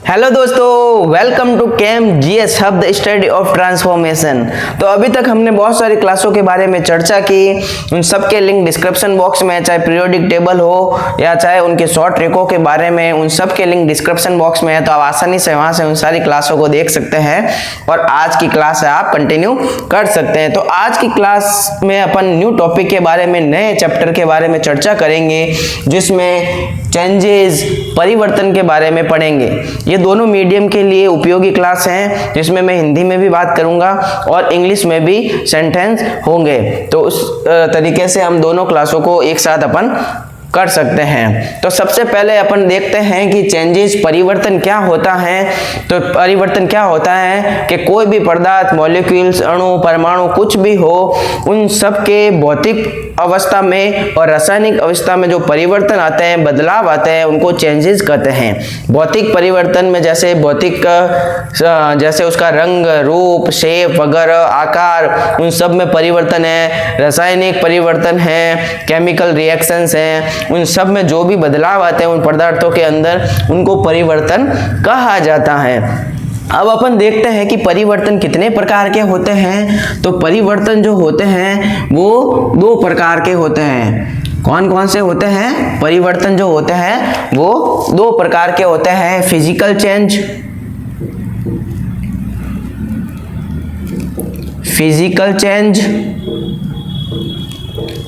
Hello दोस्तों, welcome to chem GS hub the study of transformation. तो अभी तक हमने बहुत सारी क्लासों के बारे में चर्चा की। उन सब के लिंक डिस्क्रिप्शन बॉक्स में, चाहे पीरियोडिक टेबल हो या चाहे उनके शॉर्ट ट्रिकों के बारे में, उन सब के लिंक डिस्क्रिप्शन बॉक्स में है। तो आप आसानी से वहां से उन सारी क्लासों को देख सकते हैं और आज की क्लास है आप कंटिन्यू कर सकते हैं। तो आज की क्लास में अपन न्यू टॉपिक के बारे में, नए चैप्टर के बारे में चर्चा करेंगे, जिसमें चेंजेस, परिवर्तन के बारे में पढ़ेंगे। ये दोनों मीडियम के लिए उपयोगी क्लास हैं, जिसमें मैं हिंदी में भी बात करूंगा और इंग्लिश में भी सेंटेंस होंगे। तो उस तरीके से हम दोनों क्लासों को एक साथ अपन कर सकते हैं। तो सबसे पहले अपन देखते हैं कि चेंजेस, परिवर्तन क्या होता है। तो परिवर्तन क्या होता है कि कोई भी पदार्थ, मॉलिक्यूल्स, अणु, परमाणु, कुछ भी हो, उन सब के भौतिक अवस्था में और रासायनिक अवस्था में जो परिवर्तन आते हैं, बदलाव आते हैं, उनको चेंजेस कहते हैं। भौतिक परिवर्तन में जैसे जैसे उसका रंग, रूप, शेप वगैरह, आकार, उन सब में परिवर्तन है। रासायनिक परिवर्तन है, केमिकल रिएक्शंस हैं, उन सब में जो भी बदलाव आते हैं उन पदार्थों के अंदर, उनको परिवर्तन कहा जाता है। अब अपन देखते हैं कि परिवर्तन कितने प्रकार के होते हैं। तो परिवर्तन जो होते हैं वो दो प्रकार के होते हैं। कौन कौन से होते हैं? परिवर्तन जो होते हैं वो दो प्रकार के होते हैं। फिजिकल चेंज, फिजिकल चेंज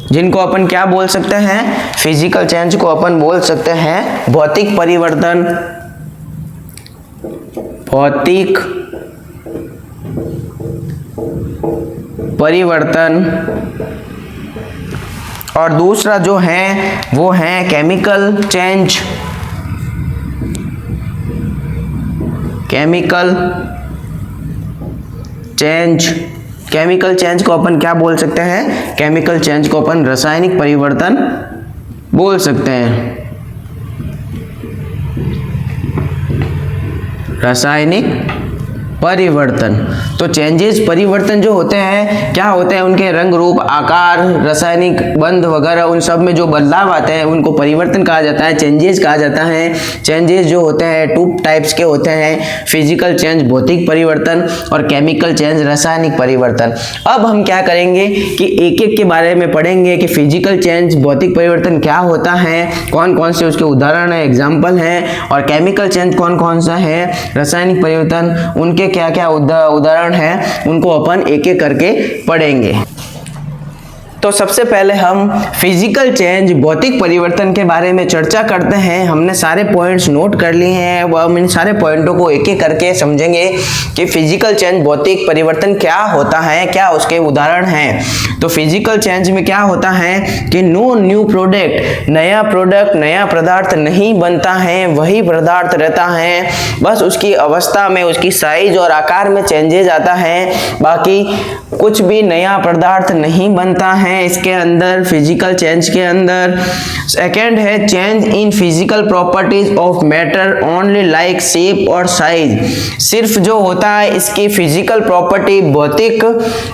जिनको अपन क्या बोल सकते हैं? फिजिकल चेंज को अपन बोल सकते हैं भौतिक परिवर्तन। भौतिक परिवर्तन। और दूसरा जो है वो है chemical change. Chemical change, chemical change को अपन क्या बोल सकते हैं? केमिकल चेंज को अपन रासायनिक परिवर्तन बोल सकते हैं। रासायनिक परिवर्तन। तो चेंजेस, परिवर्तन जो होते हैं, क्या होते हैं? उनके रंग, रूप, आकार, रासायनिक बंध वगैरह, उन सब में जो बदलाव आते हैं उनको परिवर्तन कहा जाता है, चेंजेस कहा जाता है। चेंजेस जो होते हैं टू टाइप्स के होते हैं, फिजिकल चेंज भौतिक परिवर्तन और केमिकल चेंज रासायनिक परिवर्तन। अब हम क्या करेंगे कि एक एक के बारे में पढ़ेंगे कि फिजिकल चेंज, भौतिक परिवर्तन क्या होता है, कौन कौन से उसके उदाहरण है, एग्जाम्पल है, और केमिकल चेंज कौन कौन सा है, रासायनिक परिवर्तन उनके क्या क्या उदाहरण हैं, उनको अपन एक एक करके पढ़ेंगे। तो सबसे पहले हम फिजिकल चेंज, भौतिक परिवर्तन के बारे में चर्चा करते हैं। हमने सारे पॉइंट्स नोट कर लिए हैं, वह हम इन सारे पॉइंटों को एक एक करके समझेंगे कि फिजिकल चेंज, भौतिक परिवर्तन क्या होता है, क्या उसके उदाहरण हैं। तो फिजिकल चेंज में क्या होता है कि नो न्यू प्रोडक्ट, नया पदार्थ नहीं बनता है, वही पदार्थ रहता है, बस उसकी अवस्था में, उसकी साइज और आकार में चेंजेस आता है, बाकी कुछ भी नया पदार्थ नहीं बनता है इसके अंदर, फिजिकल चेंज के अंदर। सेकेंड है change in physical properties of matter only like shape और साइज। सिर्फ जो होता है इसकी फिजिकल प्रॉपर्टी, भौतिक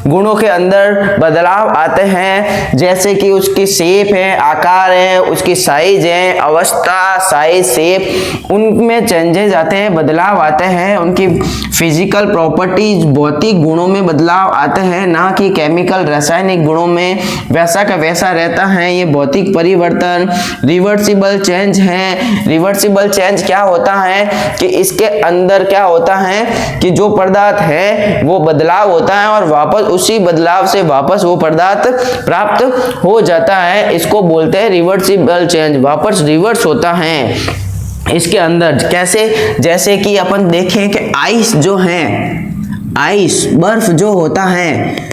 गुणों के अंदर बदलाव आते हैं, जैसे कि उसकी शेप है, आकार है, उसकी साइज है, अवस्था, साइज, शेप, उनमें चेंजेस आते हैं, बदलाव आते हैं। उनकी फिजिकल प्रॉपर्टीज, भौतिक गुणों में बदलाव आते हैं, ना कि केमिकल, रासायनिक गुणों में वैसा का वैसा रहता है। ये भौतिक परिवर्तन। रिवर्सिबल चेंज है। रिवर्सिबल चेंज क्या होता है कि इसके अंदर क्या होता है कि जो पदार्थ है वो बदलाव होता है और वापस उसी बदलाव से वापस वो पदार्थ प्राप्त हो जाता है, इसको बोलते हैं रिवर्सिबल चेंज, वापस रिवर्स होता है इसके अंदर। कैसे? जैसे कि अपन देखें कि आइस जो है, आइस, बर्फ जो होता है,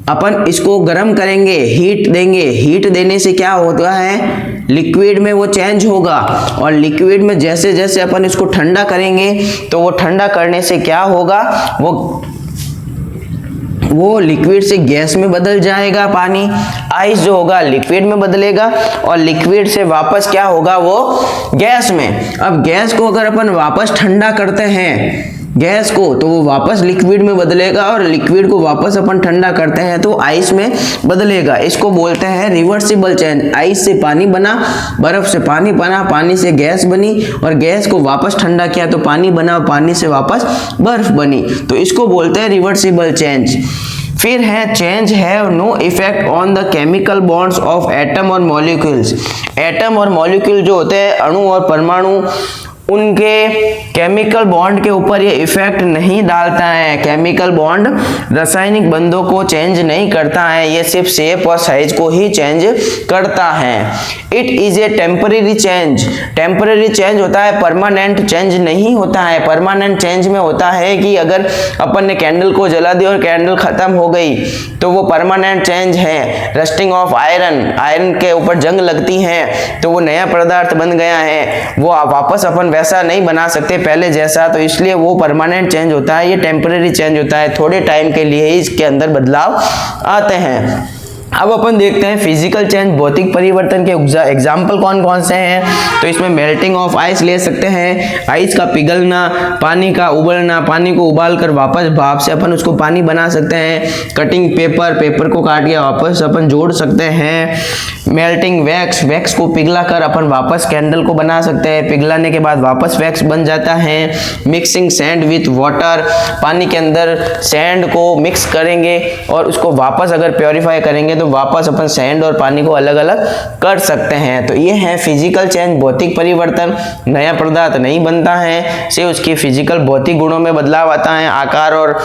अपन इसको गर्म करेंगे, हीट देंगे, हीट देने से क्या होता है, लिक्विड में वो चेंज होगा, और लिक्विड में जैसे जैसे अपन इसको ठंडा करेंगे तो वो ठंडा करने से क्या होगा, वो लिक्विड से गैस में बदल जाएगा पानी। आइस जो होगा लिक्विड में बदलेगा और लिक्विड से वापस क्या होगा, वो गैस में। अब गैस को अगर अपन वापस ठंडा करते हैं, गैस को तो वो वापस लिक्विड में बदलेगा और लिक्विड को वापस अपन ठंडा करते हैं तो आइस में बदलेगा। इसको बोलते हैं रिवर्सिबल चेंज। आइस से पानी बना, बर्फ से पानी बना, पानी से गैस बनी और गैस को वापस ठंडा किया तो पानी बना, पानी से वापस बर्फ बनी, तो इसको बोलते हैं रिवर्सिबल चेंज। फिर है change have no effect on the chemical bonds of atom और मॉलिक्यूल्स। एटम और मॉलिक्यूल जो होते हैं, अणु और परमाणु, उनके केमिकल बॉन्ड के ऊपर ये इफेक्ट नहीं डालता है। केमिकल बॉन्ड रासायनिक बंधों को चेंज नहीं करता है, ये सिर्फ शेप और साइज को ही चेंज करता है। It is a temporary change. Temporary change होता है, परमानेंट चेंज नहीं होता है। परमानेंट चेंज में होता है कि अगर अपन ने कैंडल को जला दिया और कैंडल खत्म हो गई तो वो परमानेंट चेंज है। रस्टिंग ऑफ आयरन, आयरन के ऊपर जंग लगती है तो वो नया पदार्थ बन गया है, वो वापस अपन वैसा नहीं बना सकते पहले जैसा, तो इसलिए वो परमानेंट चेंज होता है। ये टेम्परेरी चेंज होता है, थोड़े टाइम के लिए ही इसके अंदर बदलाव आते हैं। अब अपन देखते हैं फिजिकल चेंज, भौतिक परिवर्तन के एग्जाम्पल कौन कौन से हैं। तो इसमें मेल्टिंग ऑफ आइस ले सकते हैं, आइस का पिघलना, पानी का उबलना, पानी को उबालकर वापस भाप से अपन उसको पानी बना सकते हैं। कटिंग पेपर, पेपर को काट के वापस अपन जोड़ सकते हैं। मेल्टिंग वैक्स, वैक्स को पिघला कर अपन वापस कैंडल को बना सकते हैं, पिघलाने के बाद वापस वैक्स बन जाता है। मिक्सिंग सैंड विथ वाटर, पानी के अंदर सैंड को मिक्स करेंगे और उसको वापस अगर प्योरीफाई करेंगे तो वापस अपन सैंड और पानी को अलग अलग कर सकते हैं। तो ये है फिजिकल चेंज, भौतिक परिवर्तन। नया पदार्थ नहीं बनता है, सिर्फ उसकी फिजिकल भौतिक गुणों में बदलाव आता है, आकार और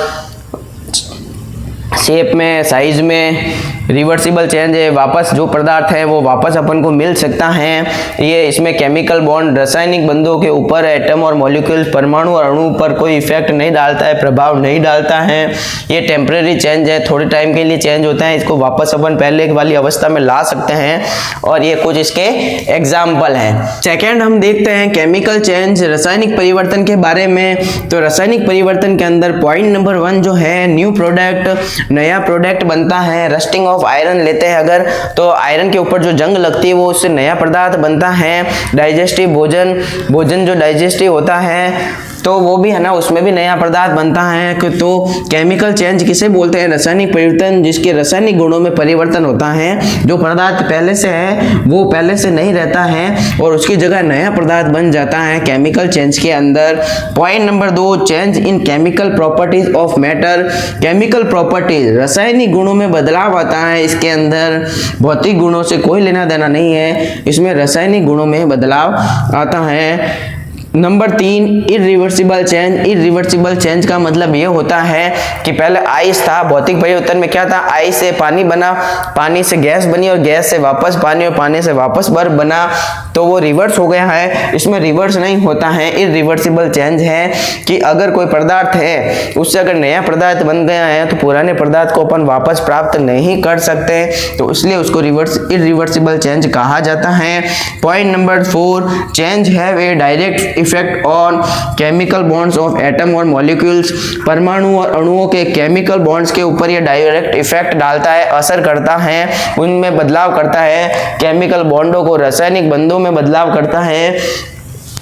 शेप में, साइज में। रिवर्सिबल चेंज है, वापस जो पदार्थ है वो वापस अपन को मिल सकता है। ये इसमें केमिकल बॉन्ड रासायनिक बंधों के ऊपर एटम और मॉलिक्यूल, परमाणु और अणु पर कोई इफेक्ट नहीं डालता है, प्रभाव नहीं डालता है। ये टेम्परेरी चेंज है, थोड़े टाइम के लिए चेंज होता है, इसको वापस अपन पहले वाली अवस्था में ला सकते हैं और ये कुछ इसके एग्जाम्पल हैं। सेकेंड हम देखते हैं केमिकल चेंज, रासायनिक परिवर्तन के बारे में। तो रासायनिक परिवर्तन के अंदर पॉइंट नंबर 1 जो है न्यू प्रोडक्ट, नया प्रोडक्ट बनता है। रस्टिंग ऑफ आयरन लेते हैं अगर, तो आयरन के ऊपर जो जंग लगती है वो उससे नया पदार्थ बनता है। डाइजेस्टिव भोजन, भोजन जो डाइजेस्टिव होता है तो वो भी है ना, उसमें भी नया पदार्थ बनता है। तो केमिकल चेंज किसे बोलते हैं? रासायनिक परिवर्तन, जिसके रासायनिक गुणों में परिवर्तन होता है। जो पदार्थ पहले से है वो पहले से नहीं रहता है और उसकी जगह नया पदार्थ बन जाता है केमिकल चेंज के अंदर। Point number 2, change in chemical properties of matter. Chemical properties, रासायनिक गुणों में बदलाव आता है इसके अंदर, भौतिक गुणों से कोई लेना देना नहीं है, इसमें रासायनिक गुणों में बदलाव आता है। Number 3, irreversible change. Irreversible change का मतलब ये होता है कि पहले आइस था, भौतिक परिवर्तन में क्या था, आइस से पानी बना, पानी से गैस बनी और गैस से वापस पानी और पानी से वापस बर्फ बना, तो वो रिवर्स हो गया है। इसमें रिवर्स नहीं होता है, इरिवर्सिबल चेंज है कि अगर कोई पदार्थ है उससे अगर नया पदार्थ बन गया है तो पुराने पदार्थ को अपन वापस प्राप्त नहीं कर सकते, तो इसलिए उसको इरिवर्सिबल चेंज कहा जाता है। Point number 4, change have a direct effect on chemical bonds of atom और मॉलिक्यूल्स। परमाणु और अणुओं के केमिकल बॉन्ड्स के ऊपर ये डायरेक्ट इफेक्ट डालता है, असर करता है, उनमें बदलाव करता है, केमिकल बॉन्डों को रासायनिक बंधों में बदलाव करता है।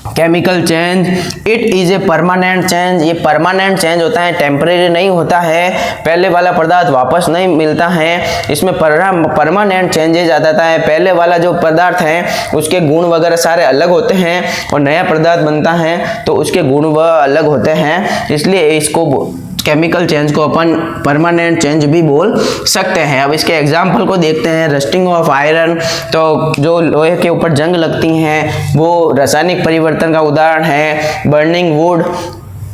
Chemical change, it is a permanent change. ये परमानेंट चेंज होता है, टेम्परेरी नहीं होता है, पहले वाला पदार्थ वापस नहीं मिलता है। इसमें परमानेंट चेंजेज आता है, पहले वाला जो पदार्थ है उसके गुण वगैरह सारे अलग होते हैं और नया पदार्थ बनता है तो उसके गुण वह अलग होते हैं, इसलिए इसको केमिकल चेंज को अपन परमानेंट चेंज भी बोल सकते हैं। अब इसके एग्जाम्पल को देखते हैं। रस्टिंग ऑफ आयरन, तो जो लोहे के ऊपर जंग लगती हैं वो रासायनिक परिवर्तन का उदाहरण है। बर्निंग वुड,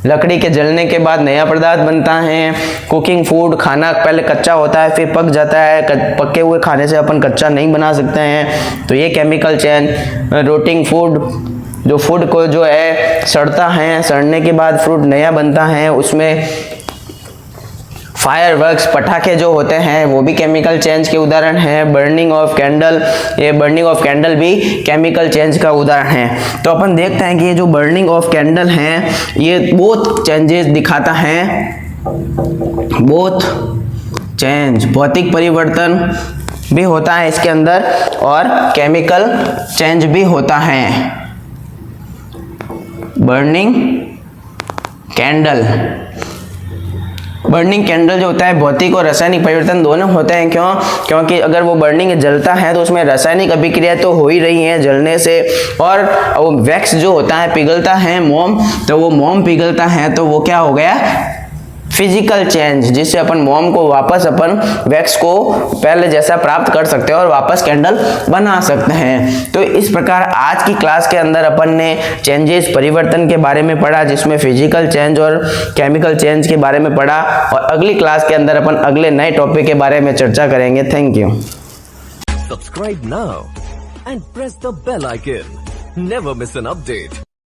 लकड़ी के जलने के बाद नया पदार्थ बनता है। कुकिंग फूड, खाना पहले कच्चा होता है फिर पक जाता है, पके हुए खाने से अपन कच्चा नहीं बना सकते हैं, तो ये केमिकल चेंज। रोटिंग फूड, जो फूड को जो है सड़ता है, सड़ने के बाद फ्रूट नया बनता है, उसमें फायरवर्क्स, पटाखे जो होते हैं वो भी केमिकल चेंज के उदाहरण है। बर्निंग ऑफ कैंडल, ये बर्निंग ऑफ कैंडल भी केमिकल चेंज का उदाहरण है। तो अपन देखते हैं कि ये जो बर्निंग ऑफ कैंडल है ये बहुत चेंजेस दिखाता है, बहुत चेंज, भौतिक परिवर्तन भी होता है इसके अंदर और केमिकल चेंज भी होता है। Burning candle. बर्निंग कैंडल जो होता है भौतिक और रासायनिक परिवर्तन दोनों होते हैं। क्यों? क्योंकि अगर वो बर्निंग जलता है तो उसमें रासायनिक अभिक्रिया तो हो ही रही है जलने से, और वो वैक्स जो होता है पिघलता है मोम, तो वो मोम पिघलता है तो वो क्या हो गया? फिजिकल चेंज, जिससे अपन मोम को वापस अपन वैक्स को पहले जैसा प्राप्त कर सकते हैं और वापस कैंडल बना सकते हैं। तो इस प्रकार आज की क्लास के अंदर अपन ने चेंजेस परिवर्तन के बारे में पढ़ा, जिसमें फिजिकल चेंज और केमिकल चेंज के बारे में पढ़ा, और अगली क्लास के अंदर अपन अगले नए टॉपिक के बारे में चर्चा करेंगे। Thank you. Subscribe now and press the bell icon. Never miss an update.